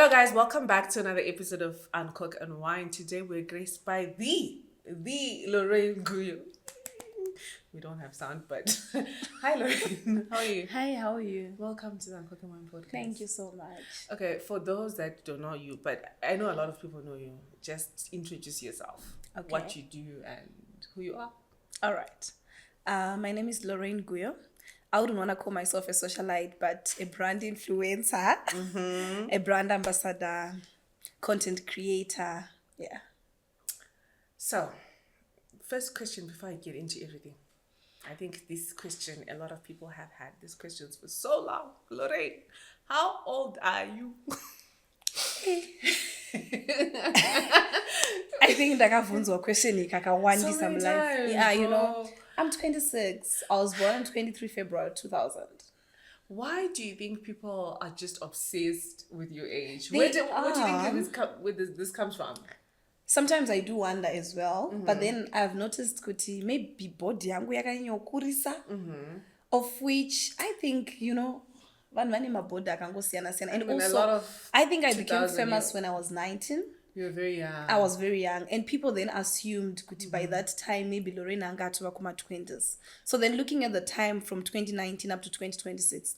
Hello guys, welcome back to another episode of Uncook and Wine. Today we're graced by the Lorraine Guyo. We don't have sound, but hi Lorraine, how are you? Hi, how are you? Welcome to the Uncook and Wine podcast. Thank you so much. Okay, for those that don't know you, but I know a lot of people know you, just introduce yourself, what you do and who you are. All right. My name is Lorraine Guyo. I wouldn't want to call myself a socialite, but a brand influencer, a brand ambassador, content creator. Yeah. So, first question before I get into everything. I think this question, a lot of people have had these questions for so long. Lorraine, how old are you? I think ndakavunzwa question ikakawandisa So many life. times, Yeah, you bro. know, I'm 26. I was born on 23 February 2000. Why do you think people are just obsessed with your age? They What do you are. think this comes from? Sometimes I do wonder as well, but then I've noticed kuti maybe body yangu yakanyokurisa, of which I think, you know, vanhu vane mabhodhi akangosiyana-siyana. And I mean, a also, lot of I think I became 2000 famous years. when I was 19. You were very young. I was very young, and people then assumed kuti by that time maybe Lorraine anga atova kuma-20s. So then looking at the time from 2019 up to 2026,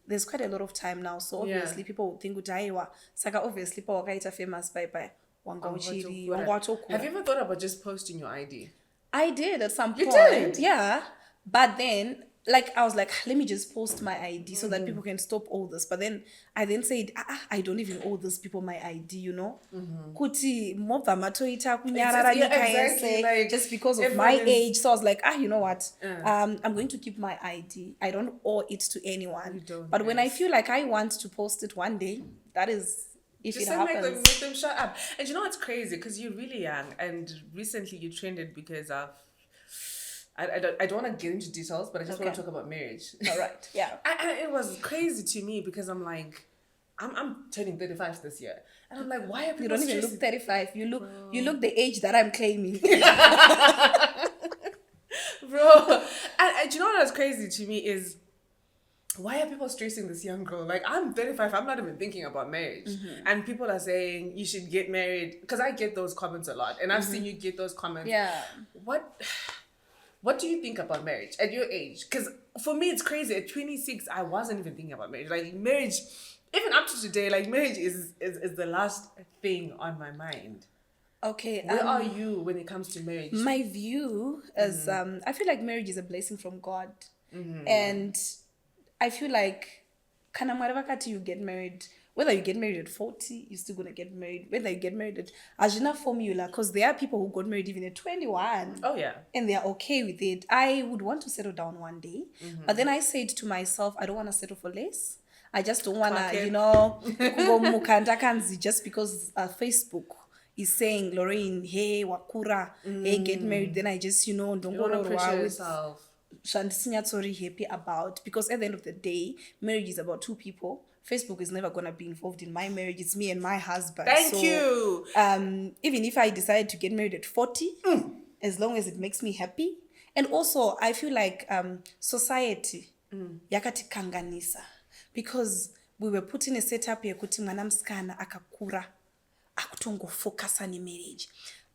there's quite a lot of time now. So obviously people would think kuti aiwa, saka obviously pawakaita famous bye wanga uchiri, wanga watokura. Have you ever thought about just posting your ID? I did at some point. You did? Yeah. But then, like, I was like, let me just post my ID so that people can stop all this. But then I then said, I don't even owe these people my ID, you know? Kuti mobva matoita kunyarara Yeah, nyika exactly, yese, like, just because of everyone my is- age. So I was like, you know what? I'm going to keep my ID. I don't owe it to anyone. You don't, But when I yes. feel like I want to post it one day, that is if Just it to happens. make them shut up. And you know what's crazy? Because you're really young, and recently you trended because of. I don't want to get into details, but I just want Okay. to talk about marriage. All right. Yeah. And it was crazy to me because I'm like, I'm turning 35 this year, and I'm like, why are people You don't even stressing? look 35. You look the age that I'm claiming. Bro? And do you know what was crazy to me is, why are people stressing this young girl? Like, I'm 35, I'm not even thinking about marriage. And people are saying you should get married. Because I get those comments a lot. And I've seen you get those comments. Yeah. What do you think about marriage at your age? Because for me, it's crazy. At 26, I wasn't even thinking about marriage. Like, marriage, even up to today, like, marriage is the last thing on my mind. Okay. Where are you when it comes to marriage? My view is I feel like marriage is a blessing from God. And I feel like kana mwari vakati you get married, whether you get married at 40, you're still gonna get married. Whether you get married at Ajina formula, because there are people who got married even at 21. Oh, yeah. And they're okay with it. I would want to settle down one day. But then I said to myself, I don't want to settle for less. I just don't want Clock to, it. you know, go mukanda kanzi just because Facebook is saying, Lorraine, hey, wakura, hey, get married. Then I just, you know, don't You go don't to appreciate with yourself. sorry happy about, because at the end of the day, marriage is about two people. Facebook is never gonna be involved in my marriage. It's me and my husband. Thank So, you. even if I decide to get married at 40, as long as it makes me happy. And also I feel like society yakati kanganisa, because we were put in a setup yekuti mwana musikana akakura akutongofocus on marriage.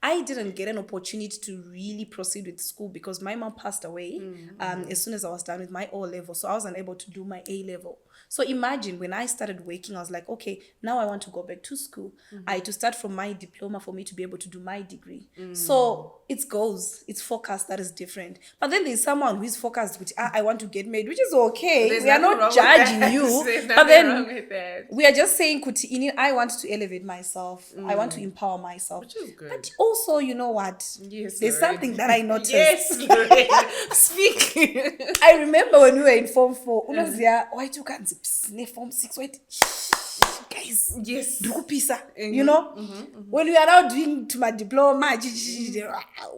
I didn't get an opportunity to really proceed with school because my mom passed away as soon as I was done with my O level. So I wasn't able to do my A level. So imagine when I started working, I was like, okay, now I want to go back to school. I had to start from my diploma for me to be able to do my degree. So it's goals, it's focus that is different. But then there's someone who is focused with, I want to get married, which is okay. There's We are nothing not wrong with judging that. you. There's But nothing wrong then with that. we are just saying, Kuti, I want to elevate myself. I want to empower myself. Which is good. But also, you know what? Yes, There's Lorraine. something that I noticed. Yes, Lorraine. Speak. I remember when we were in Form 4, unozia, why took Form 6, wait, guys, Yes. ndikupisa, you know? When we are now doing to my diploma,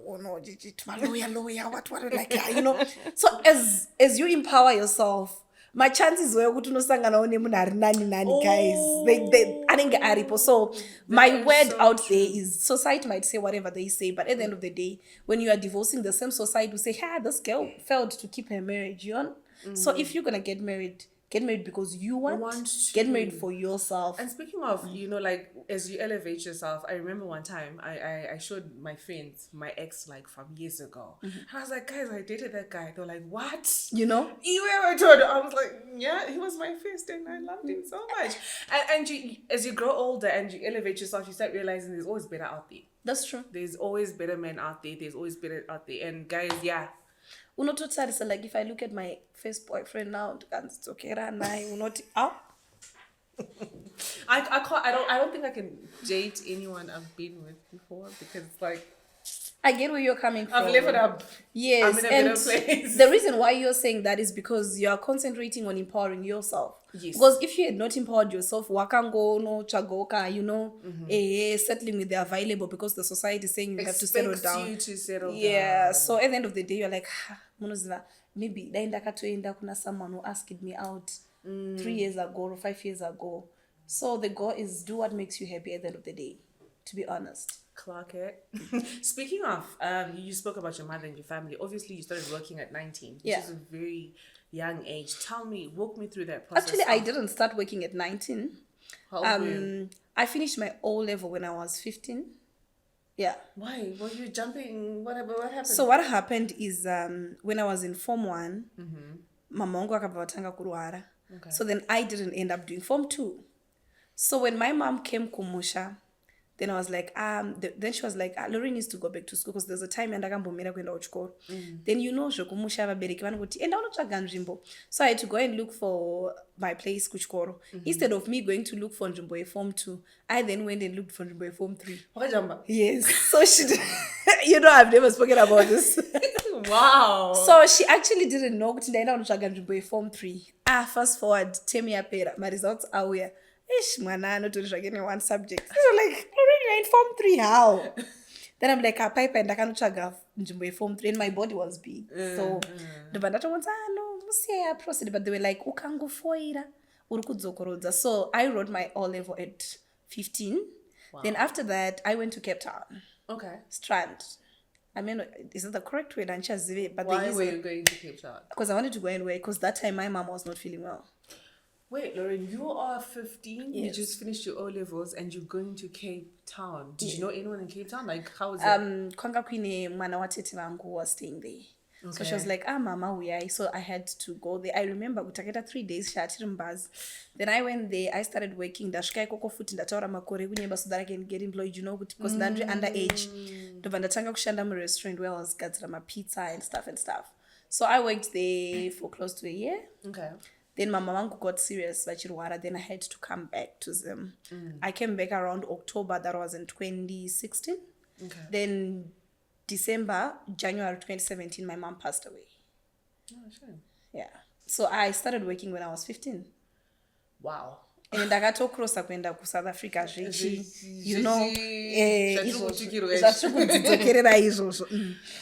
oh no, to my lawyer, what, like, you know? So as you empower yourself, my chances were kuti unosanganawo nemunhu ari nani guys. They anenge aripo. So my word so out there is, society might say whatever they say, but at the end of the day, when you are divorcing, the same society will say, this girl failed to keep her marriage, you know? So if you're gonna get married, Get married because you want to. Get married for yourself. And speaking of, like, as you elevate yourself, I remember one time I showed my friends my ex, like, from years ago. And I was like, guys, I dated that guy. They were like, what? You ever told her? I was like, yeah, he was my first and I loved him so much. And you, as you grow older and you elevate yourself, you start realizing there's always better out there. That's true. There's always better men out there. There's always better out there. And guys, yeah. So like if I look at my first boyfriend now, it's okay, and I will not I don't think I can date anyone I've been with before, because it's like, I get where you're coming from. I've leveled up. Yes, I'm in a better place. The reason why you're saying that is because you are concentrating on empowering yourself. Yes. Because if you had not empowered yourself, wakango no chagoka, settling with the available, because the society is saying you have to settle down. You to settle down. Yeah. So at the end of the day, you're like, maybe kuna someone who asked me out 3 years ago or 5 years ago. So the goal is do what makes you happy at the end of the day, to be honest. Clock it. Speaking of, you spoke about your mother and your family. Obviously, you started working at 19, which is a very young age. Walk me through that process. Actually, I didn't start working at 19. How old were you? I finished my O-level when I was 15. Yeah. Why? Were you jumping? What happened? So what happened is when I was in Form 1, mama wangu akavatanga kurwara. Okay. So then I didn't end up doing Form 2. So when my mom came kumusha, then I was like, then she was like, Lorraine needs to go back to school because there's a time andakambomira kuenda kuchikoro. Then zvokumusha vabereki vanoti enda unotsvaga nzvimbo. So I had to go and look for my place kuchikoro. Instead of me going to look for nzvimbo Form 2, I then went and looked for nzvimbo Form 3. Yes. So she did. I've never spoken about this. Wow. So she actually didn't know kuti ndaenda unotsvaga nzvimbo Form 3. Fast forward 10 yapera, my results are where mwana anotori zvake ne1 subject. So like, already in Form 3, how? Then I'm like, paipa ndakanotsvaga nzvimbo Form 3 and my body was big. So ndobva ndatongonza no musiya proceed, but they were like ukangofoira uri kudzokorodza. So I wrote my O-level at 15. Wow. Then after that I went to Cape Town. Okay. Strand. I mean, is it the correct way? But why were you going to Cape Town? Because I wanted to go and work, because that time my mom was not feeling well. Wait, Lorraine, you are 15. Yes. You just finished your O-levels and you're going to Cape Town. Did you know anyone in Cape Town? Like, how was it? Kwanga kwine mwana wa tete vangu was staying there. Okay. So she was like, mama, uyai. So I had to go there. I remember kutaketa 3 days shatiri mbazi. Then I went there. I started working. Ndasvika ikoko futi ndataura makore kunyemba so that I can get employed, because ndandri underage. Ndobva ndatanga kushanda mu restaurant where I was gadzira ma pizza and stuff. So I worked there for close to a year. Okay. Then my mama got serious, vachirwara. Then I had to come back to them. I came back around October. That was in 2016. Okay. Then January 2017, my mom passed away. Oh, sure. Yeah. So I started working when I was 15. Wow. And ndakatokrosa kuenda kuSouth Africa zvichi,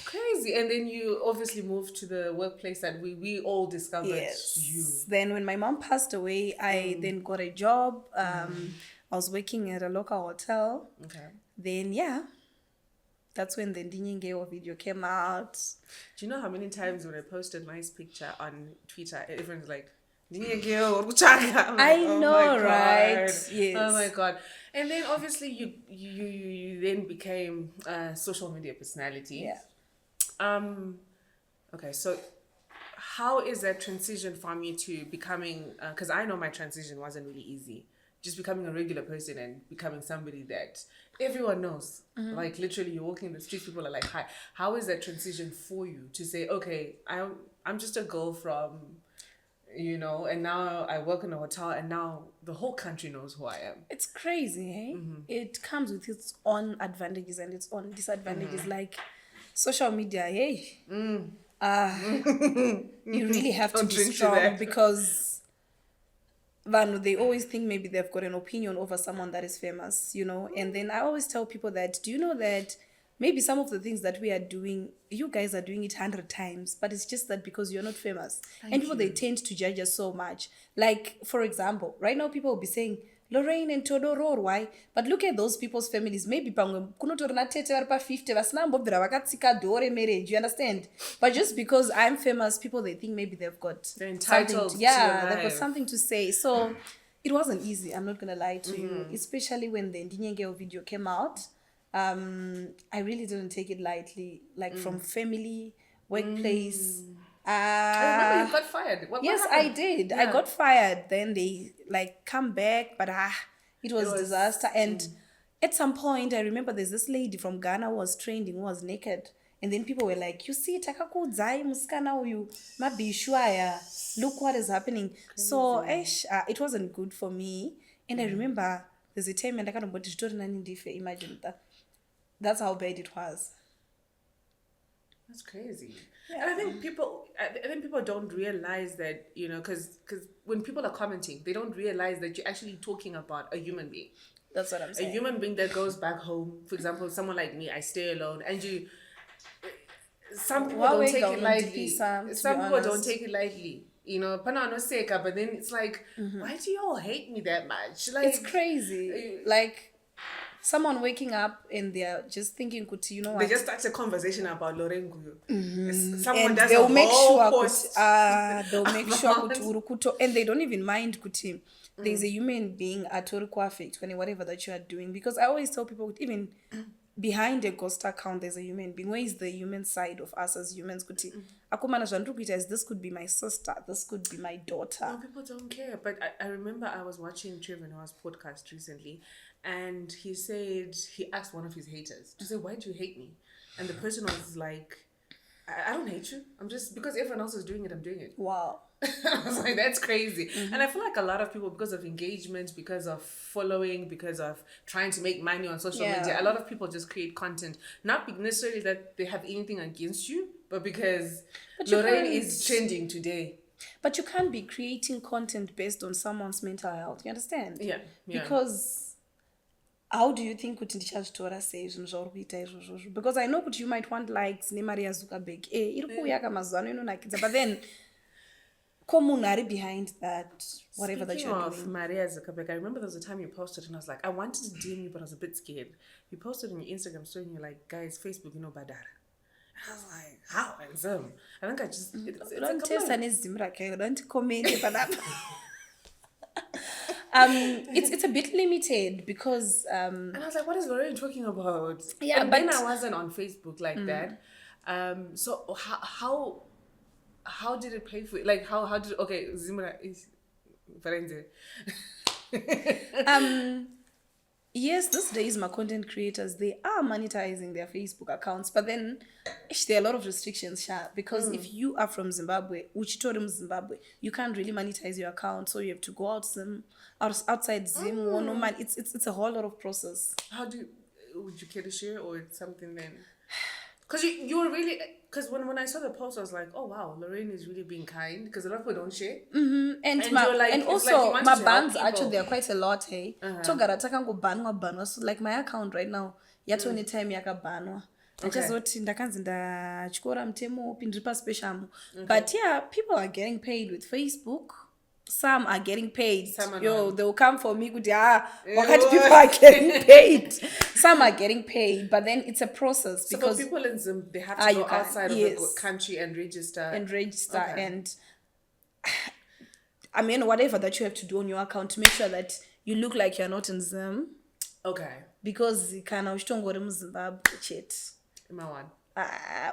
Crazy. And then you obviously moved to the workplace that we all discovered you. Then when my mom passed away, I then got a job. I was working at a local hotel. Okay. Then that's when the Ndinyingeyo video came out. Do you know how many times when I post a nice picture on Twitter, everyone's like, I know, right? Yes. Oh my god. And then obviously you then became a social media personality. Yeah. Okay, so how is that transition from you to becoming, because I know my transition wasn't really easy, just becoming a regular person and becoming somebody that everyone knows. Like literally you're walking the streets, people are like, hi. How is that transition for you to say, okay, I'm just a girl from, and now I work in a hotel and now the whole country knows who I am. It's crazy, hey? It comes with its own advantages and its own disadvantages. Like social media, hey? You really have to be strong, because they always think maybe they've got an opinion over someone that is famous, And then I always tell people that, do you know that maybe some of the things that we are doing, you guys are doing it 100 times, but it's just that because you're not famous. And people, they tend to judge us so much. Like, for example, right now people will be saying, Lorraine and Todoro, why? But look at those people's families. Maybe kunotorina tete vari pa50 vasina mbobvira vakatsika dore marriage, you understand? But just because I'm famous, people, they think maybe they've got they're entitled something to they've got something to say. So it wasn't easy, I'm not gonna lie to you, especially when the Ndinyengeo video came out. I really didn't take it lightly, like from family, workplace. I remember you got fired. Yes, I did. I got fired. Then they like come back, but it was disaster. And at some point, I remember there's this lady from Ghana who was trending, who was naked. And then people were like, you see, takakudzai musikana uyu mabishwaya. Look what is happening. So it wasn't good for me. And I remember there's a time and I can't imagine that. That's how bad it was. That's crazy. Yeah. And I think people don't realize that, you know, because when people are commenting, they don't realize that you're actually talking about a human being. That's what I'm saying. A human being that goes back home. For example, someone like me, I stay alone, and some people don't take it lightly. Some people don't take it lightly. You know, but then it's like, why do you all hate me that much? Like, it's crazy. Like, someone waking up and they're just thinking, you know what? They just start a conversation about Lorraine Guyo. Someone and does they'll make sure post. They'll make sure and they don't even mind kuti. There's a human being at affect whatever that you are doing. Because I always tell people, even behind a ghost account, there's a human being. Where is the human side of us as humans? Kuti. This could be my sister. This could be my daughter. No, people don't care. But I remember I was watching Trevor Noah's podcast recently. And he said, he asked one of his haters to say, why do you hate me? And the person was like, I don't hate you. I'm just, because everyone else is doing it, I'm doing it. Wow. I was like, that's crazy. And I feel like a lot of people, because of engagement, because of following, because of trying to make money on social media, a lot of people just create content. Not necessarily that they have anything against you, but because Lorraine is trending today. But you can't be creating content based on someone's mental health. You understand? Yeah. Because how do you think kuti ndichazvitora sei zvinhu zvauri kuita izvozvo? Because I know kuti you might want likes neMaria Zuckerberg. Iri kuuya kamazuva ano inonakidza. But then ko munhu ari behind that, whatever that you're doing. Speaking of Maria Zuckerberg, I remember there was a time you posted and I was like, I wanted to DM you, but I was a bit scared. You posted on your Instagram story and you're like, guys, Facebook, you know, badara. And I was like, how? And so, I think I just... Don't test any zimra, don't comment it. It's a bit limited because and I was like, what is Lorraine talking about? Yeah, and but then I wasn't on Facebook like that. So how did it pay for it? Like how did Zimra is yes, these days my content creators, they are monetizing their Facebook accounts, but then there are a lot of restrictions because if you are from Zimbabwe, you can't really monetize your account, so you have to go outside Zim. It's a whole lot of process. Would you care to share, or it's something then? Because you were really, because when I saw the post, I was like, oh wow, Lorraine is really being kind, because a lot of people don't share. And also my bans actually, there are quite a lot. Hey, so like my account right now, yet any time yakabanwa. Achazoti ndakanzi ndachikora mutemo upi ndiri paspecial. But yeah, people are getting paid with Facebook. Some are getting paid. They'll come for me. Wakati people are getting paid. Some are getting paid, but then it's a process. So for people in Zim, they have to go outside of the country and register. And I mean, whatever that you have to do on your account to make sure that you look like you're not in Zim. Okay. Because kana uchitongori muZimbabwe chet.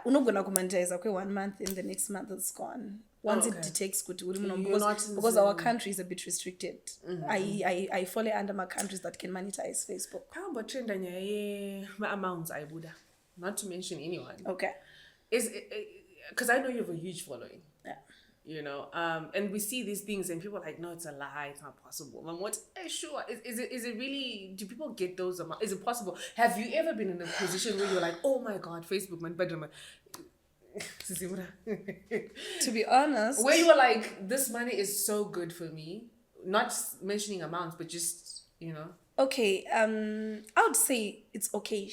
Unogona kumonetize kwe 1 month, in the next month it's gone. Once it detects because our country is a bit restricted. I fall under my countries that can monetize Facebook. How about trend amounts I would, not to mention anyone. Okay. Is because I know you have a huge following. Yeah. You know, and we see these things and people are like, no, it's a lie, it's not possible. And what? Sure. Is it really? Do people get those amounts? Is it possible? Have you ever been in a position where you're like, oh my God, Facebook, man, but to be honest, where you were like, this money is so good for me, not mentioning amounts, but just, you know. Okay, I would say it's okay.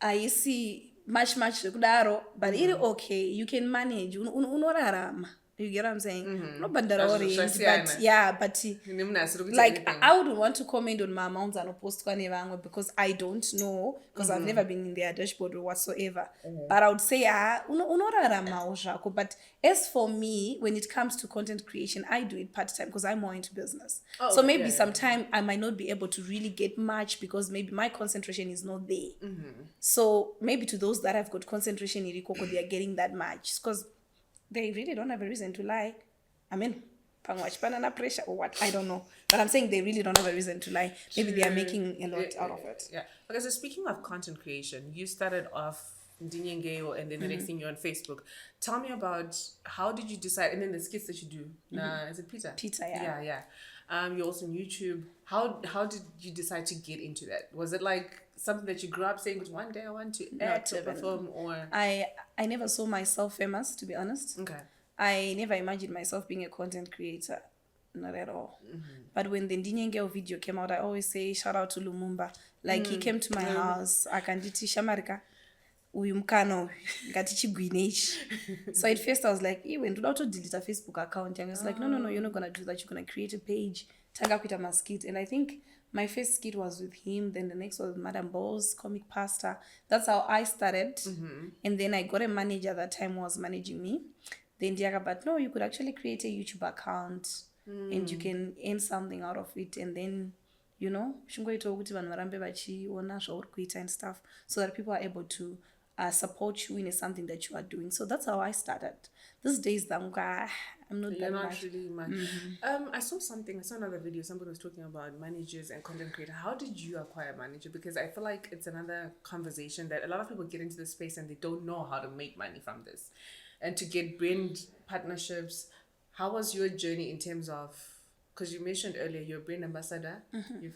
I see much kudaro, but it's okay. You can manage. Unorarama. You get what I'm saying? Not Zvasiyana. but yeah, but Nimnasiri kuti like anything. I wouldn't want to comment on my amounts and post because I don't know, because I've never been in their dashboard or whatsoever. But I would say unoraramawo zvako. But as for me, when it comes to content creation, I do it part-time because I'm more into business. So maybe sometime I might not be able to really get much because maybe my concentration is not there. So maybe to those that have got concentration in Rikoko, they are getting that much because they really don't have a reason to lie. I mean, banana pressure or what? I don't know. But I'm saying they really don't have a reason to lie. Maybe they are making a lot out of it. Yeah. Okay, so speaking of content creation, you started off Lorraine Guyo, and then the next thing you're on Facebook. Tell me about how did you decide, and then the skits that you do. Is it Peter? Peter, yeah. Yeah. You're also on YouTube. How did you decide to get into that? Was it like something that you grew up saying, one day I want to act or perform, or? I never saw myself famous, to be honest. Okay. I never imagined myself being a content creator. Not at all. But when the Ndinyengeo video came out, I always say shout out to Lumumba. Like he came to my house, akanditi shamarika uyumkano ngatichigwinechi. So at first I was like, when do to delete a Facebook account? And I was like, no, you're not gonna do that. You're gonna create a page. Tanga kuita maskit. And I think my first skit was with him. Then the next was Madam Bowles, comic pasta. That's how I started. And then I got a manager that time who was managing me. Then Diaga, but no, you could actually create a YouTube account and you can earn something out of it. And then, you know, and stuff, so that people are able to support you in something that you are doing. So that's how I started. These days, I'm not You're that not much. really much. I saw another video, somebody was talking about managers and content creator. How did you acquire a manager? Because I feel like it's another conversation that a lot of people get into this space and they don't know how to make money from this. And to get brand partnerships, how was your journey in terms of, because you mentioned earlier you're a brand ambassador, you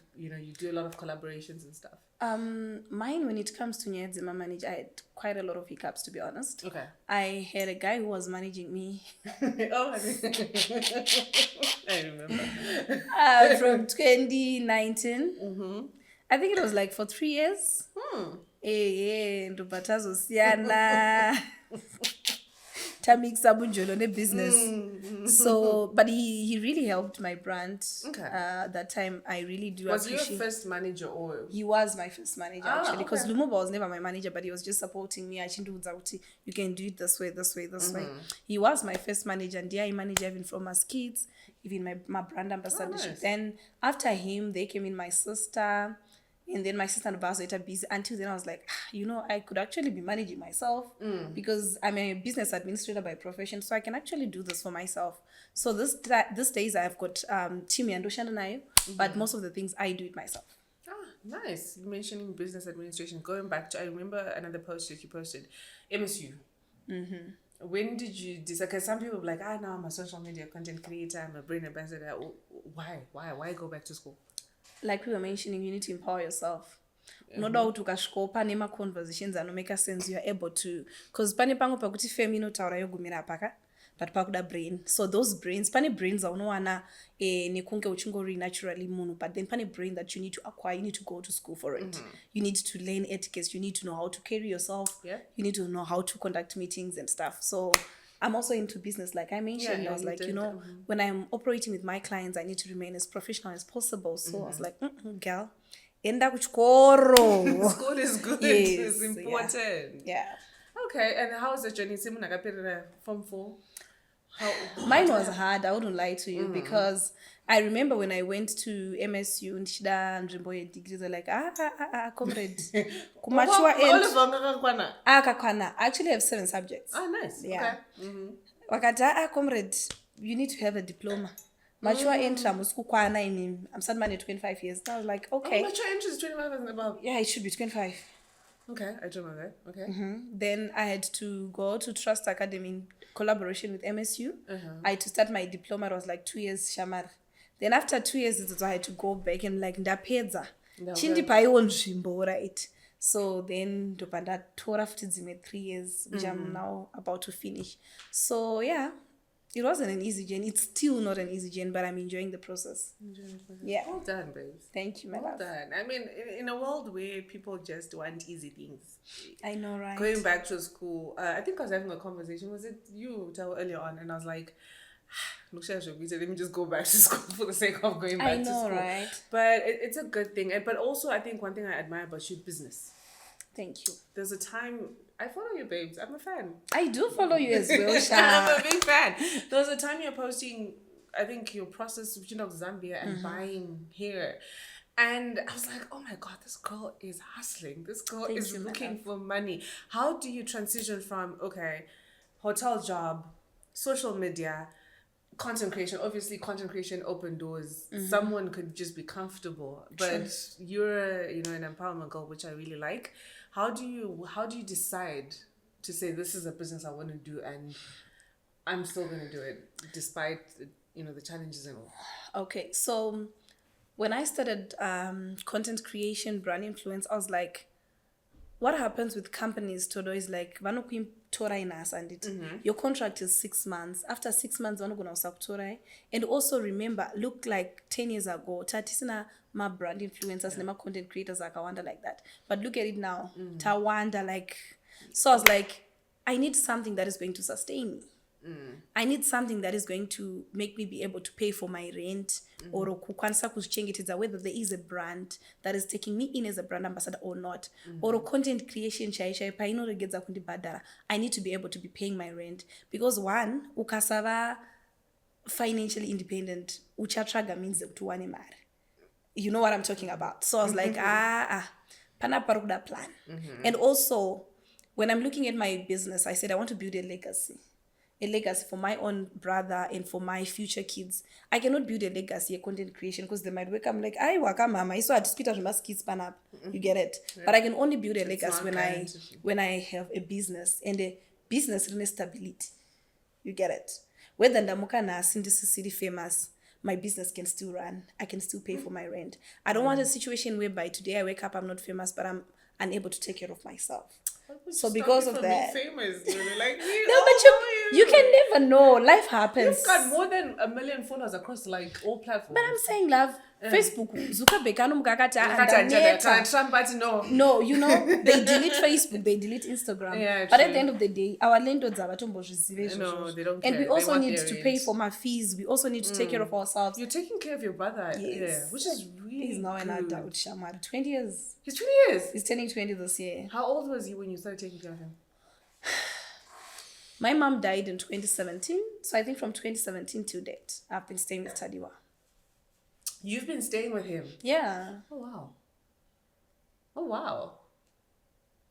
do a lot of collaborations and stuff. Mine, when it comes to Nyadzima manage, I had quite a lot of hiccups, to be honest. Okay. I had a guy who was managing me. Oh, I remember. From 2019. I think it was like for 3 years. Ndubatazo siana. Tamik Sabunjolo business. So, but he really helped my brand. Okay. That time I really do appreciate. Was he your first manager or? He was my first manager actually, because Lumumba was never my manager, but he was just supporting me. I you can do it this way. He was my first manager, and I managed even from as kids, even my brand ambassadorship. Nice. Then after him, they came in my sister. And then my sister and Bazo were busy. Until then, I was like, I could actually be managing myself because I'm a business administrator by profession, so I can actually do this for myself. So this days I've got Timmy and Ocean and I, but most of the things I do it myself. Nice. You mentioning business administration. Going back to, I remember another post that you posted, MSU. When did you decide? Because some people are like, now I'm a social media content creator, I'm a brand ambassador. Why go back to school? Like we were mentioning, you need to empower yourself. No doubt ukashkopa nema conversations and make sense, you are able to, because pane pango pakuti femi no taura yogumira paka, but pakuda brain. So those brains, pane brains are no wana nekunge uchingori naturally munu, but then pane brain that you need to acquire, you need to go to school for it. You need to learn etiquette, you need to know how to carry yourself. You need to know how to conduct meetings and stuff. So I'm also into business, like I mentioned. I was like, when I'm operating with my clients, I need to remain as professional as possible. So I was like, girl, enda kuchikoro. School is good. Yes, it's important. Yeah. Okay, and how was the journey? Form 4? Mine was hard, I wouldn't lie to you, because I remember when I went to MSU and Ndrimbo degrees, they're like, comrade. Kumachua end. I actually have 7 subjects. Nice. Yeah. Okay. Wakata, comrade, you need to have a diploma. Machua entry, I'm starting at 25 years. I was like, okay. Machua entry is 25 and above. Yeah, it should be 25. Okay, I don't know that. Okay. Then I had to go to Trust Academy in collaboration with MSU. I had to start my diploma. It was like 2 years shamar. Then after 2 years, I had to go back and like ndapedza. Chindi paiwo nzvimbo, right? So then ndopanda tora futi dzimwe 3 years, which I'm now about to finish. So yeah, It wasn't an easy journey. It's still not an easy journey, but I'm enjoying the process. Yeah. Well done, babes. Thank you, my Well love. done. I mean, in a world where people just want easy things. I know, right? Going back to school, I think I was having a conversation. Was it you, Tao, earlier on? And I was like, look, let me just go back to school for the sake of going back to school. I know, right? But it's a good thing. But also, I think one thing I admire about you, business. Thank you. There's a time, I follow you, babes. I'm a fan. I do follow you as well, Sha. I'm a big fan. There was a time you're posting, I think, your process of Zambia and buying hair. And I was like, oh my God, this girl is hustling. This girl is looking for money. How do you transition from, okay, hotel job, social media, content creation? Obviously, content creation open doors. Someone could just be comfortable. But you're, an empowerment girl, which I really like. How do you decide to say this is a business I want to do and I'm still going to do it despite, the challenges and all? Okay, so when I started content creation, brand influence, I was like, what happens with companies, Todo, is like, your contract is 6 months. After 6 months, and also remember, look like 10 years ago, tatisina my brand influencers, my content creators, like I wonder like that. But look at it now, Tawanda, like, so I was like, I need something that is going to sustain me. I need something that is going to make me be able to pay for my rent or whether there is a brand that is taking me in as a brand ambassador or not, or content creation I need to be able to be paying my rent because one ukasava financially independent uchatraga means to you know what I'm talking about. So I was like pana plan. And also when I'm looking at my business, I said I want to build a legacy for my own brother and for my future kids. I cannot build a legacy, a content creation, because they might wake up like, I waka mama, I saw a dispute of my kids pan up. You get it? Yeah. But I can only build a legacy when I have a business and a business really stability. You get it? Whether Ndamuka na Sindisi City famous, my business can still run. I can still pay for my rent. I don't want a situation whereby today I wake up, I'm not famous, but I'm unable to take care of myself. So because of that, famous, like no, but you can never know. Life happens. You've got more than 1 million followers across like all platforms. But I'm saying, love, Facebook, Zuckerberg, no, they delete Facebook, they delete Instagram. Yeah, but at the end of the day, our landlords are no, they don't care. And we also need to pay for my fees. We also need to take care of ourselves. You're taking care of your brother, which is really He's now an adult, Shamar. 20 years. He's 20 years? He's turning 20 this year. How old was he when you started taking care of him? My mom died in 2017. So I think from 2017 to date, I've been staying with Tadiwa. You've been staying with him? Yeah. Oh, wow.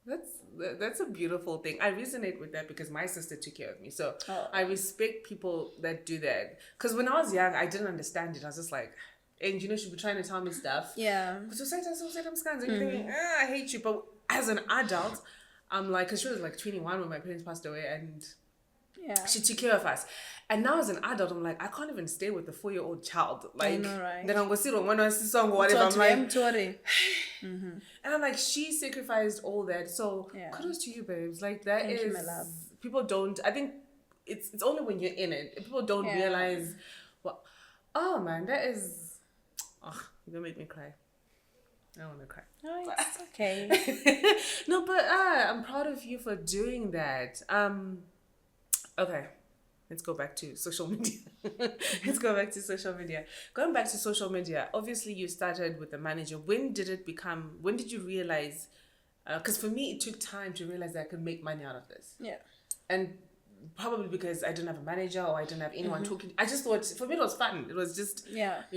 That's a beautiful thing. I resonate with that because my sister took care of me. So I respect people that do that. Because when I was young, I didn't understand it. I was just like, and she'd be trying to tell me stuff. Yeah. So and you're thinking, I hate you. But as an adult, I'm like, because she was like 21 when my parents passed away, and she took care of us. And now as an adult, I'm like, I can't even stay with a 4-year-old child. Like, I know, right? Then I'm going to sit on one song or whatever. I'm like, and I'm like, she sacrificed all that. So kudos to you, babes. Like that Thank you, my love. People don't. I think it's only when you're in it. People don't realize. Well, oh man, that is. Oh, you're gonna make me cry. I don't want to cry. No, it's okay. No, but I'm proud of you for doing that. Okay. Let's go back to social media. Going back to social media, obviously you started with the manager. When did you realize, because for me, it took time to realize that I could make money out of this. Yeah. And probably because I didn't have a manager or I didn't have anyone talking. I just thought, for me, it was fun. It was just, Twitter,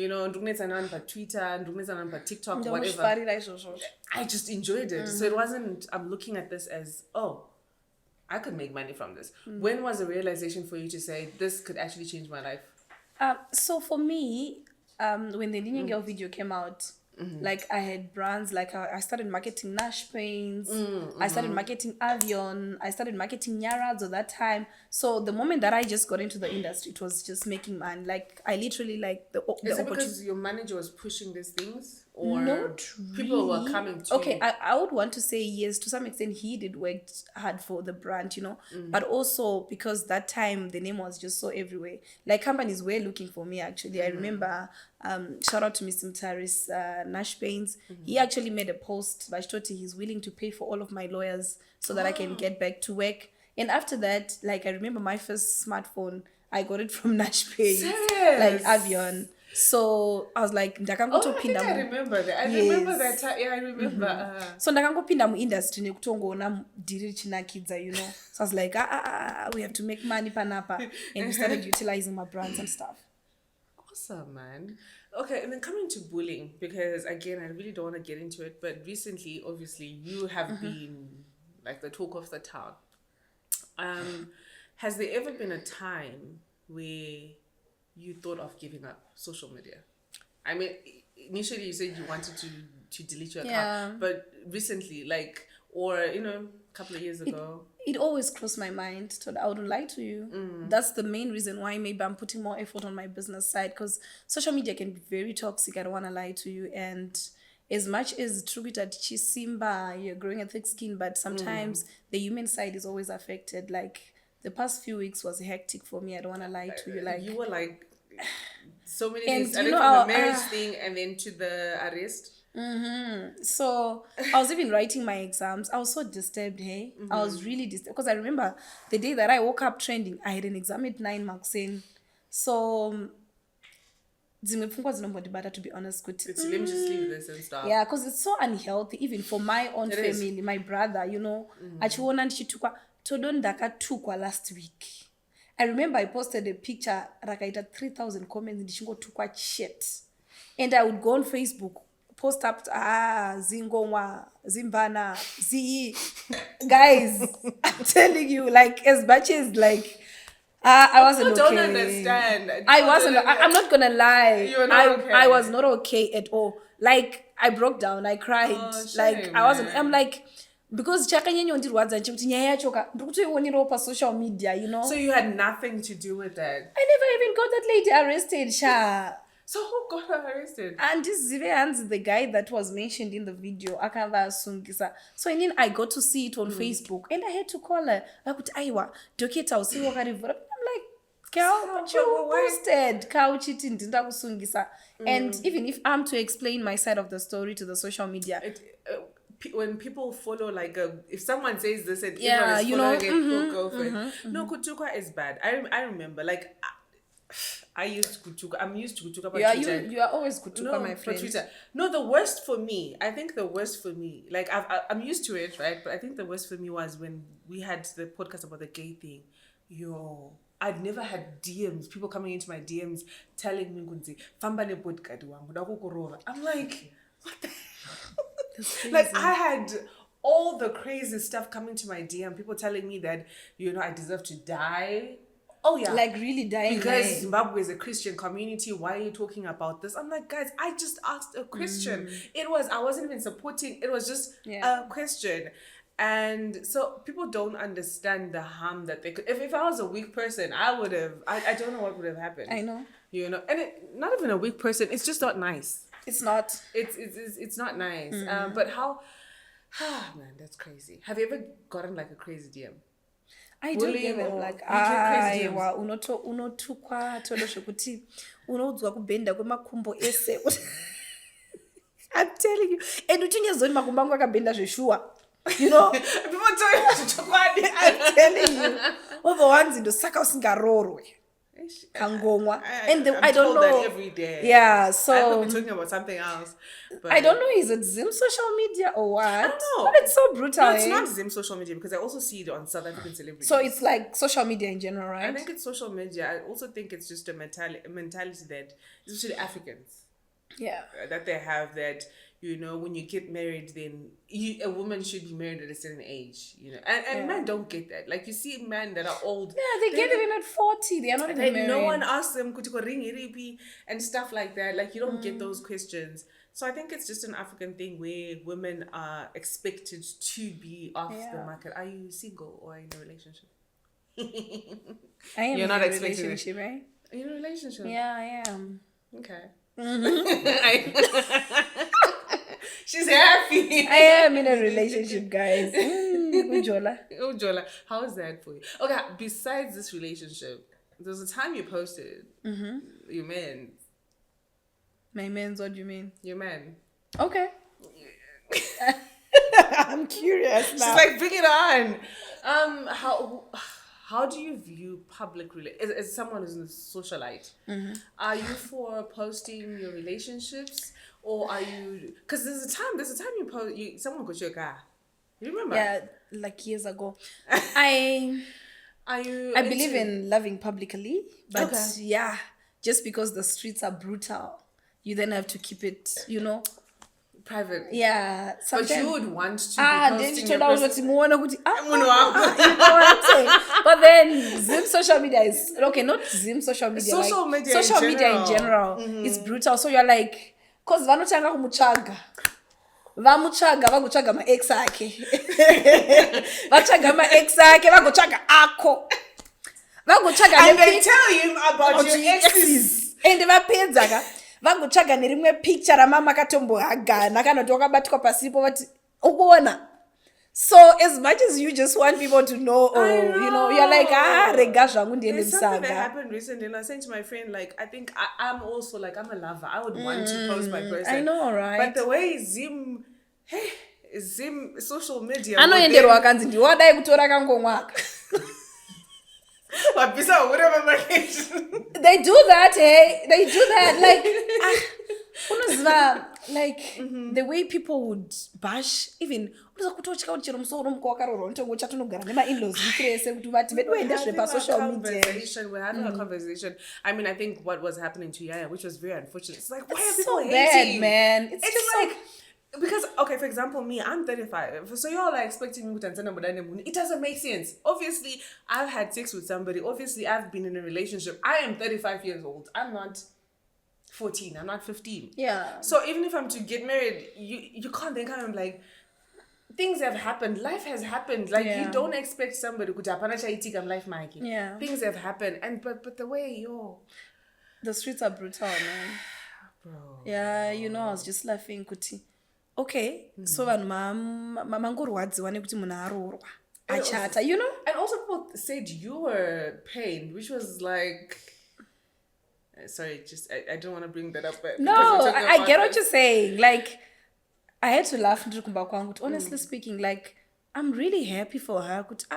TikTok, whatever. I just enjoyed it. So it wasn't, I'm looking at this as, I could make money from this. When was the realization for you to say, this could actually change my life? So for me, when the Indian Girl video came out, Like I had brands, like I started marketing Nash Paints, I started marketing Avion, I started marketing Nyarads at that time. So the moment that I just got into the industry, it was just making money. Like I literally like the Is it opportunity. because your manager was pushing these things, or Not people were really. coming to Okay, you? I would want to say yes. To some extent, he did work hard for the brand, but also because that time the name was just so everywhere. Like companies were looking for me actually. I remember, shout out to Mr. Mtaris, Nash Paints. He actually made a post, Bashtoti, he's willing to pay for all of my lawyers so that I can get back to work. And after that, like I remember my first smartphone, I got it from Nash Paints, like Serious? Avion. So I was like, Oh, I think I remember that. I remember that time. Yeah, I remember. so ndakangopinda muindustry nekutongoona dhiri richinakidza, so I was like, we have to make money panapa, and we started utilizing my brands and stuff. Awesome, man. Okay, and then coming to bullying, because again, I really don't want to get into it, but recently, obviously, you have been like the talk of the town. Has there ever been a time where you thought of giving up social media? I mean, initially you said you wanted to delete your account, but recently, like, or a couple of years ago, it always crossed my mind. So I wouldn't lie to you. That's the main reason why maybe I'm putting more effort on my business side, because social media can be very toxic. I don't want to lie to you. And as much as Trubita Chisimba, you're growing a thick skin, but sometimes the human side is always affected. Like the past few weeks was hectic for me. I don't want to lie to you. Like you were like so many and things. I think from the marriage thing and then to the arrest. So I was even writing my exams. I was so disturbed, hey? I was really disturbed because I remember the day that I woke up trending, I had an exam at 9 marks in. So to be honest, let me just leave this and stuff. yeah, because it's so unhealthy, even for my own family, my brother, achiona ndichitukwa todo ndakatukwa last week. I remember I posted a picture rakaita 3,000 comments ndichingotukwa shit, and I would go on Facebook, post up zingomwa zimbana zi guys. I'm telling you, like as much as like I wasn't okay. Don't understand. I'm not gonna lie. You're not okay. I was not okay at all. Like I broke down. I cried. Like I wasn't. I'm like, because chakanyenyo ndirwadza nchikuti nyaya yacho ndikutoionerawo pa social media, So you had nothing to do with that. I never even got that lady arrested, sha. So who got her arrested? And this Zivehan's the guy that was mentioned in the video. Akava sungisa. So and then I got to see it on Facebook, and I had to call her. I could aiwa doketa usiwo karivura. I'm like, girl, but you posted kauchiti ndinda kusungisa. And even if I'm to explain my side of the story to the social media, when people follow like if someone says this and yeah, everyone is following it, go for it. No, kutukwa is bad. I remember like. I used kutuka. I'm used to kutuka. You are always kutuka, my friend. Twitter. No, the worst for me. I think the worst for me. Like I'm used to it, right? But I think the worst for me was when we had the podcast about the gay thing. I'd never had DMs. People coming into my DMs telling me, "Kunzi, famba ne podcast wangu ndakukorora." I'm like, what the hell? Like I had all the crazy stuff coming to my DM. People telling me that I deserve to die. Oh yeah, like really dying because Zimbabwe is a Christian community. Why are you talking about this? I'm like, guys, I just asked a question. I wasn't even supporting. It was just a question, and so people don't understand the harm that they could. If I was a weak person, I would have. I don't know what would have happened. I know. And not even a weak person. It's just not nice. It's not. It's not nice. But how? Man, that's crazy. Have you ever gotten like a crazy DM? I do get them like aiwa unotukwa todo zvekuti unodzwa kubhenda kwemakumbo ese. I'm telling you, and uchinyazoni makumbo angu akabhenda zveshuwa, people tell you chokwadi. I'm telling you, over once ndosaka usingarorwe kangomwa, and I don't know that every day. Yeah, so I could be talking about something else. But I don't know, is it Zim social media or what? I don't know. But it's so brutal. No, it's not Zim social media, because I also see it on South African celebrities. So it's like social media in general, right? I think it's social media. I also think it's just a mentality that, especially Africans, that they have, that when you get married, then a woman should be married at a certain age, and men don't get that. Like you see men that are old. Yeah, they get even at 40. They are not even married. No one asks them kutiko ring iripi and stuff like that. Like you don't get those questions. So I think it's just an African thing where women are expected to be off the market. Are you single or in a relationship? I am You're in not a expecting relationship, right? Are you in a relationship? Yeah, I am. Okay. She's happy. I am in a relationship, guys. Ujola. Ujola, how is that for you? Okay, besides this relationship, there was a time you posted your man. My men's, what do you mean? Your man. Okay. I'm curious now. She's like, bring it on. How do you view public as someone who's a socialite? Are you for posting your relationships, or are you? Because there's a time you post. Someone got your car. You remember? Yeah, like years ago. I believe in loving publicly, but yeah, just because the streets are brutal, you then have to keep it, private. Yeah, sometimes. But you would want to be posting your person. You know what I'm saying? But then Zim social media is okay, not Zim social media. Social media in general is brutal. So you're like, cause vanotanga kumuchaga. Vamuchaga vagochaga ma ex akhe. Vachaga ma ex akhe vagochaga akho. Vagochaga and they tell you about your exes. And vapedza ka. Vagochaga nerimwe picture ramama katombo hagana kana kuti wakabatwa pasipo vati ukuona. So as much as you just want people to know, you're like, rega zvangu ndiende There's something that msanga. happened recently, and I was saying to my friend, like, I think I'm also like, I'm a lover. I would want to post my person. I know, right? But the way Zim social media. Anoenderwa kanzi ndiwadai kutora kangomwaka. They do that, hey. They do that, like, the way people would bash, even we have a conversation. We're having a conversation. I mean, I think what was happening to Yaya, which was very unfortunate. It's like, why are people so hating? Bad, man. It's just like. Because, okay, for example, me, I'm 35. So you're like expecting me to answer. It doesn't make sense. Obviously, I've had sex with somebody. Obviously, I've been in a relationship. I am 35 years old. I'm not 14. I'm not 15. Yeah. So even if I'm to get married, you can't think I'm like, things have happened. Life has happened. Like, you don't expect somebody to life, Mikey. Yeah. Things have happened. But the way, the streets are brutal, man. Bro. Yeah, I was just laughing, kuti. Okay, so vanhu mangorwadziwa nekuti munhu aroorwa achata, And also people said you were pained, which was like, sorry, just I don't want to bring that up, but no, I get what you're saying. Like, I had to laugh. Honestly speaking, like, I'm really happy for her. Which is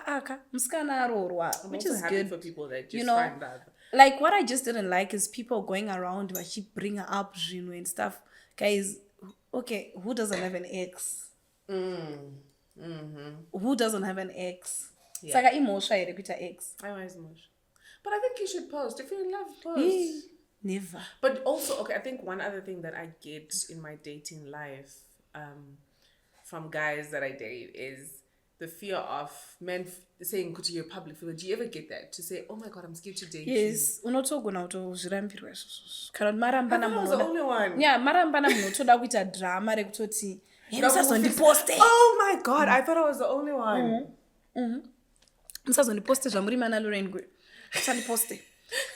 happy good for people that just find that. Like, what I just didn't like is people going around but she bring her up and stuff. Guys, okay, who doesn't have an ex? Who doesn't have an ex? Yeah. Saka emotion ex. I was emotion. But I think you should post. If you're in love, post. Never. But also, okay, I think one other thing that I get in my dating life from guys that I date is the fear of men saying, "Could you public figure?" Do you ever get that? To say, "Oh my God, I'm scared to date you." Yes. Unotogona utozvirambirwa izvozvo. Kana marambana munhu. I was the only one. Yeah, marambana munhu toda kuita drama rekutoti. Musazondiposte. Oh my God, I thought I was the only one. Musazondiposte zvamuri mana Lorraine Guyo. Musandiposte.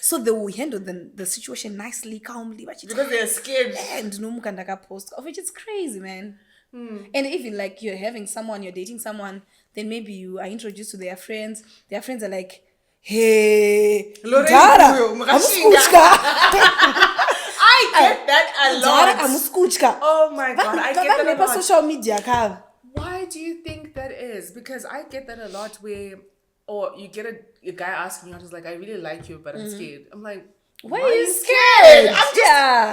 So they will handle the situation nicely, calmly, because they're scared. And nomuka ndakapost, of which it's crazy, man. And even like you're having someone, you're dating someone, then maybe you are introduced to their friends. Their friends are like, "Hey, Lorraine Guyo, I get that a lot. Oh my God, I get that a lot. Social media. Why do you think that is? Because I get that a lot where, or you get a guy asking you, I was like, "I really like you, but I'm scared." I'm like, why are you scared?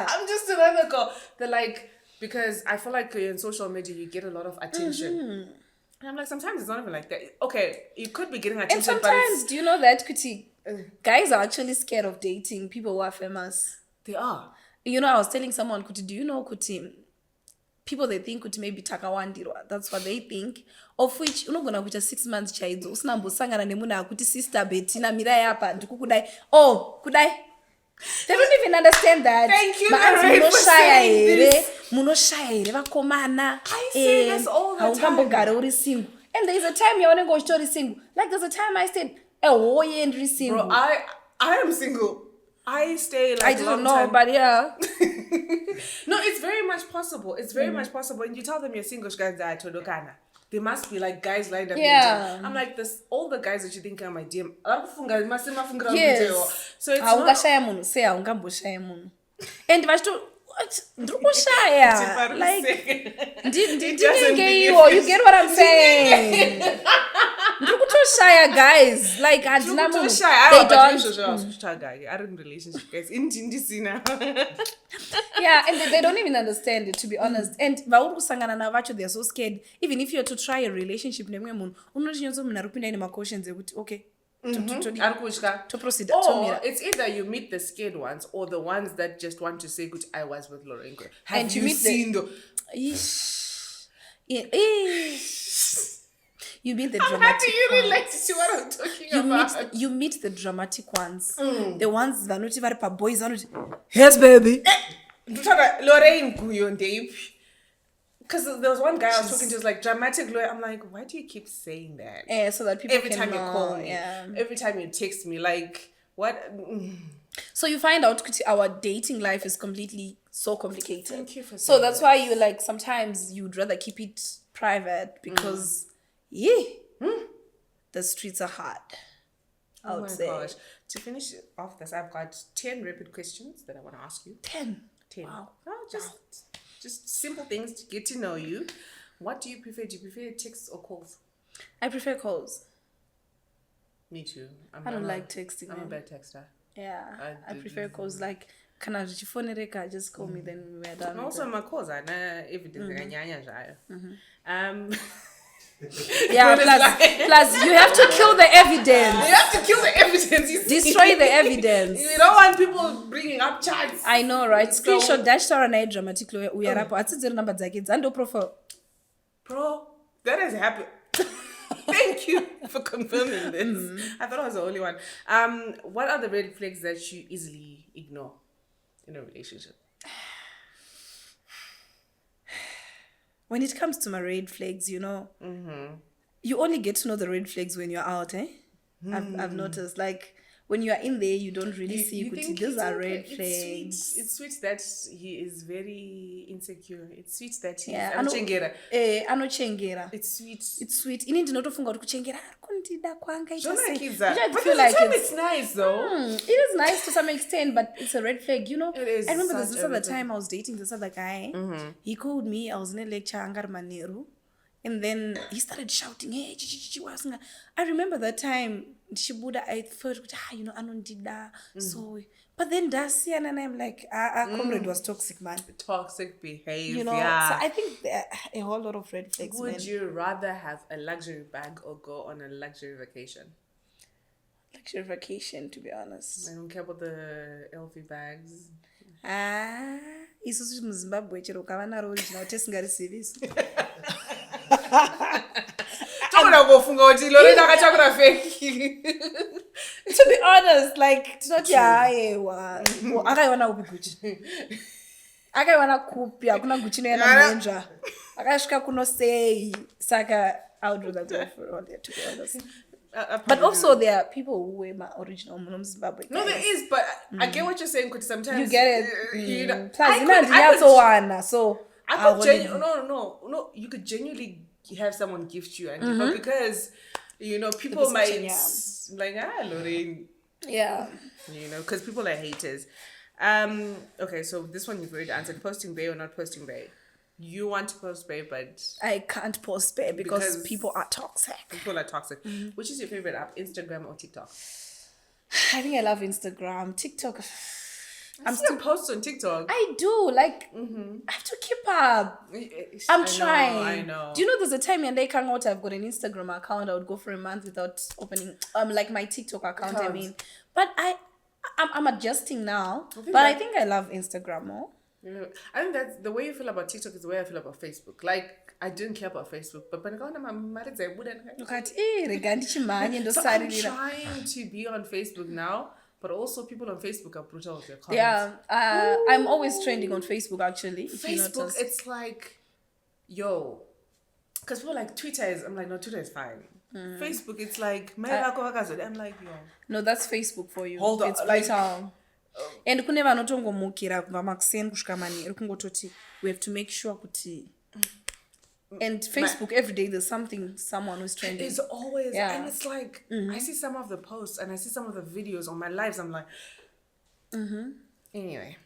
I'm just another girl. They're like, because I feel like in social media, you get a lot of attention. And I'm like, sometimes it's not even like that. Okay, you could be getting attention, and sometimes, do you know that, Kuti? Guys are actually scared of dating people who are famous. They are. I was telling someone, Kuti, do you know, Kuti, people they think Kuti maybe takawandirwa. That's what they think. Of which, unogona kuita 6 months chaidzo. Usinambosangana nemuna kuti sister Bettina mirai apa ndikukudai. Oh, kudai. They don't even understand that. Thank you, Lorraine, for saying this. Munoshaya here vakomana. I say this all the time. Haungambogara uri single. And there's a time you want to go story single. Like there's a time I stayed a whole year and single. Bro, I am single. I stay like I didn't know, time. but yeah. No, it's very much possible. It's very much possible. And you tell them you're single, guys are todokana. There must be like guys lined up. Yeah. I'm like this. All the guys that you think are my DM. Yes. So it's Haungashaya munhu. Say haungamboshaya munhu. And vachito ndikushaya. Like ndinengeiwo. You get what I'm saying? Ndikutoshaya guys. Like handina munhu. They don't. I don't relationship guys. Indisina. Yeah, and they don't even understand it, to be honest. And vauri kusangana navacho, they're so scared. Even if you're to try a relationship nemwe munhu, unochinyoso munhu aripinda ine macautions ekuti okay. To proceed. Or it's either you meet the scared ones or the ones that just want to say, "Good, I was with Lorraine Guyo." Have you seen the? You meet the dramatic. How do you relate to what I'm talking about? You meet the dramatic ones. The ones that not even for boys. Yes, baby. Lorraine Guyo, Dave. Because there was one guy I was talking to, was like, dramatic lawyer. I'm like, why do you keep saying that? Yeah, so that people every can time know, you call me, yeah. every time you text me, like, what? So you find out our dating life is completely so complicated. Thank you for saying So that's why you like sometimes you'd rather keep it private because the streets are hard. I would say. Gosh. To finish off this, I've got 10 rapid questions that I want to ask you. 10. 10. Wow. Oh, just simple things to get to know you. What do you prefer? Do you prefer texts or calls? I prefer calls. Me too. I don't like texting. I'm a bad texter. Yeah. I prefer calls. Like, kana zvichifonereka, just call me, then we're done. Also, my calls are evidence. Yeah, plus you have to kill the evidence. You have to kill the evidence. Destroy the evidence. You don't want people bringing up chats. I know, right? Screenshot dash taura naye dramatic lawyer uyarapo atsidzira number dzake dzando profile. Bro, that has happened. Thank you for confirming this. I thought I was the only one. What are the red flags that you easily ignore in a relationship? When it comes to my red flags, you know, you only get to know the red flags when you're out, eh? I've noticed, like, when you are in there, you don't really see these are red flags. It's sweet that he is very insecure. It's sweet that he is anochengera. It's sweet. It's sweet. Ini ndinotofunga kuti kuchengera kundida kwanga but it's nice though. It is nice to some extent, but it's a red flag, you know. It is. I remember this other time I was dating this other guy. He called me. I was in a lecture, Angar Maneru. And then he started shouting, hey, I remember that time, Shibuda, I thought, you know, Anundida. So, but then Dasi and I'm like, comrade was toxic, man. Toxic behavior. You know, so I think there are a whole lot of red flags. Would you rather have a luxury bag or go on a luxury vacation? Luxury vacation, to be honest. I don't care about the LV bags. Isusu muZimbabwe chero kava naro original tisingarisiviso. To be honest, like tinoti aiwa akaiwana upi Gucci akaiwana kupi hakuna Gucci noenda mwenja akasvika kuno sei saka I would rather go for all that, to be honest. But also there are people who wear my original Zimbabwe. No, there is, but I get what you're saying, because sometimes you get it. You know, plus so I could no, you could genuinely have someone gift you, and but because you know people might like Lorraine, yeah, you know, because people are haters. Okay, so this one you've already answered: posting bay or not posting bay. You want to post bay, but I can't post bay because people are toxic. People are toxic. Which is your favorite app, Instagram or TikTok? I think I love Instagram. TikTok. I'm still post on TikTok. I do. Like, I have to keep up. I'm trying. I know. Do you know there's a time when I can't out, I've got an Instagram account. I would go for a month without opening like my TikTok account. I mean, but I'm adjusting now. I think I love Instagram more. I think that's the way you feel about TikTok is the way I feel about Facebook. Like, I didn't care about Facebook, but when I got my marriage, I wouldn't. Look at So I'm trying to be on Facebook now, But also people on Facebook are brutal with their comments. Yeah, I'm always trending on Facebook actually. If you Facebook, notice. it's like, yo, because people are like Twitter is. I'm like, no, Twitter is fine. Facebook, it's like, I'm like, yo. No, that's Facebook for you. Hold on, It's like, brutal. And kune vanotongomukira kubva makuseni kusvika manheru kungototi we have to make sure kuti. And Facebook, every day there's someone who's trending. It's always, Yeah. and it's like, I see some of the posts and I see some of the videos on my lives. I'm like, anyway.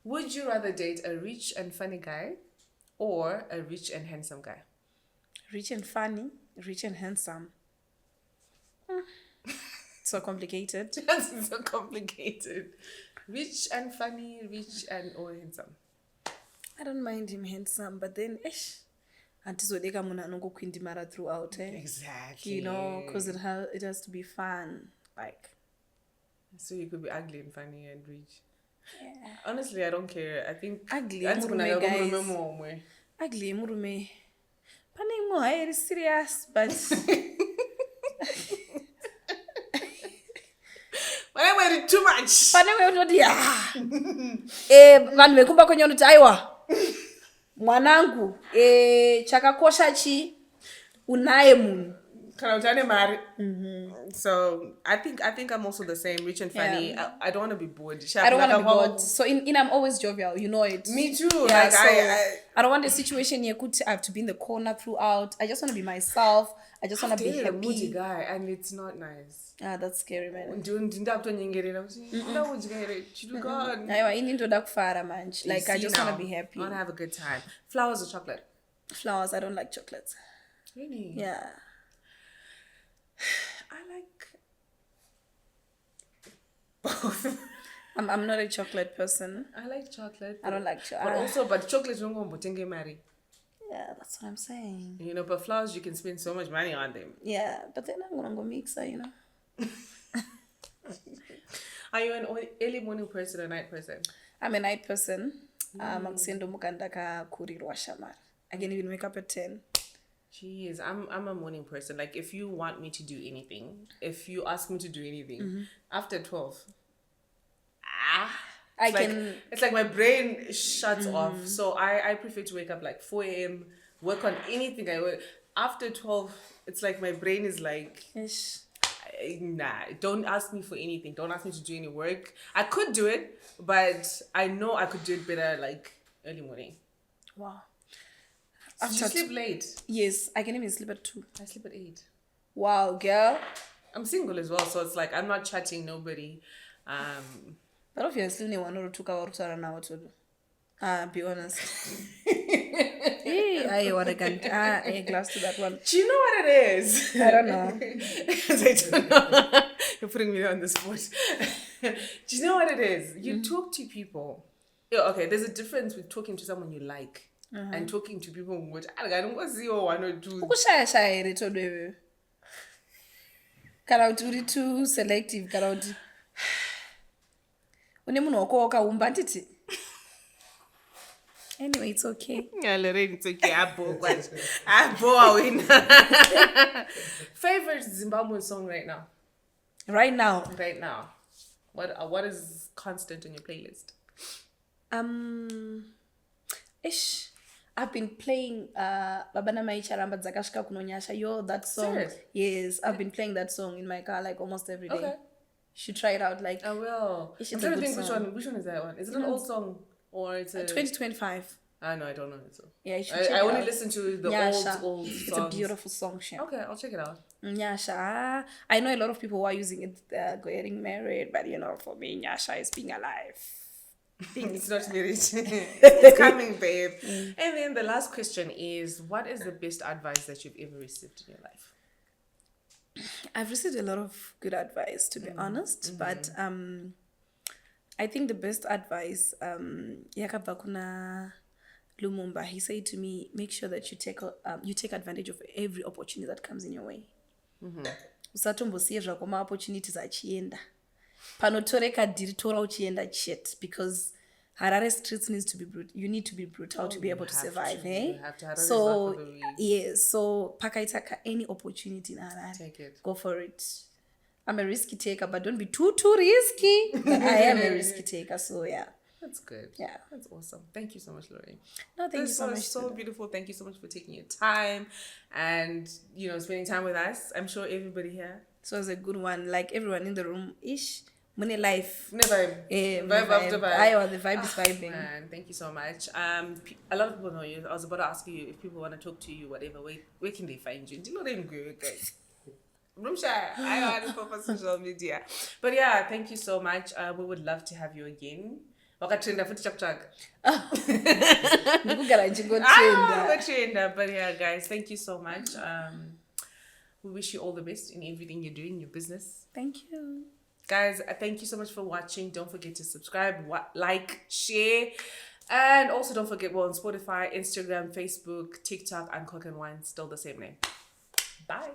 Would you rather date a rich and funny guy or a rich and handsome guy? Rich and funny, rich and handsome. So complicated. That's so complicated. Rich and funny, rich and or handsome. I don't mind him handsome, but then handizodeka munhu anongokwindimara throughout, eh? Exactly. You know, because it has to be fun. Like, so you could be ugly and funny and rich. Yeah. Honestly, I don't care. I think Ugly murume guys. Ugly murume. Pane mo hairi serious, but Whatever, too much. pane unoti vanhu vekumba kwenye unoti aiwa mwanangu chakakosha chi unaye munhu. So I think I'm also the same, rich and funny. Yeah. I don't want to be bored. I don't want to be bored. So in I'm always jovial, you know it. Me too. Yeah, like so I don't want a situation here. I have to be in the corner throughout. I just want to be myself. I just want to be a moody happy. guy, and it's not nice. That's scary, man. Aiwa, ini ndoda kufara manje. Like I just want to be happy. I want to have a good time. Flowers or chocolate? Flowers. I don't like chocolates. Really? Yeah. I like both. I'm not a chocolate person. I like chocolate. I don't like chocolate. But chocolate don't go to marry. Yeah, that's what I'm saying. You know, but flowers you can spend so much money on them. Yeah, but then I'm gonna go mixer, you know. Are you an early morning person or night person? I'm a night person. Makusendo mukandaka kurirwa shamar. I can even wake up at 10. Jeez, I'm a morning person. Like if you want me to do anything, if you ask me to do anything, after 12, it's like my brain shuts off. So I prefer to wake up like 4 a.m., work on anything I work. After 12, it's like my brain is like, nah, don't ask me for anything. Don't ask me to do any work. I could do it, but I know I could do it better like early morning. Wow. So you sleep late? Yes, I can even sleep at 2. I sleep at 8. Wow, girl. I'm single as well, so it's like I'm not chatting nobody. But obviously, you want to talk about now to be honest. I want a glass to that one. Do you know what it is? I don't know. I don't know. You're putting me on the spot. Do you know what it is? You talk to people. Okay, there's a difference with talking to someone you like. And talking to people which I don't want to see or one or two. Kana kuti uri too selective kana kuti une munhu wako wakaumba nditi. Anyway, it's okay. Yeah, Lorraine, it's okay. I win. Favorite Zimbabwean song right now? Right now. What is constant on your playlist? I've been playing Babana Maicharamba Zakashka Kunonyasha. Yo, that song. Serious? Yes, I've been playing that song in my car like almost every day. Okay. You should try it out. Like I will. I'm trying to think which one is that one? Is it an old song or it's a 2025? No, I don't know it. So. Yeah, you should check it I only out. listen to the old songs. It's a beautiful song, Shem. Okay, I'll check it out. Nyasha. I know a lot of people who are using it getting married, but you know, for me, Nyasha is being alive. It's not very it's coming, babe. And then the last question is, what is the best advice that you've ever received in your life? I've received a lot of good advice, to be honest, but I think the best advice, Yakaba Kuna Lumumba, he said to me, make sure that you take advantage of every opportunity that comes in your way. Usatombosiyezva kwama opportunities achienda. Panotoreka diritora uchienda shit, because Harare streets needs to be brutal. You need to be brutal to be able to survive, eh? You have to. Harare So is yes, so pakaitaka any opportunity in Harare, take it. go for it. I'm a risky taker, but don't be too risky. But I am a risky taker, so yeah. That's good. Yeah. That's awesome. Thank you so much, Lorraine. No, thank you so much. This was so beautiful. Thank you so much for taking your time and, spending time with us. I'm sure everybody here. This was a good one. Like everyone in the room, money life. Vibe. Vibe after vibe. The vibe is vibing. Man, thank you so much. A lot of people know you. I was about to ask you if people want to talk to you, whatever. Where can they find you? Do you know Lorraine Guyo, guys? I know how to pop on social media. But yeah, thank you so much. We would love to have you again. But yeah, guys, thank you so much. We wish you all the best in everything you're doing, your business. Thank you. Guys, thank you so much for watching. Don't forget to subscribe, like, share. And also don't forget, we're on Spotify, Instagram, Facebook, TikTok, and Cook and Wine. Still the same name. Bye.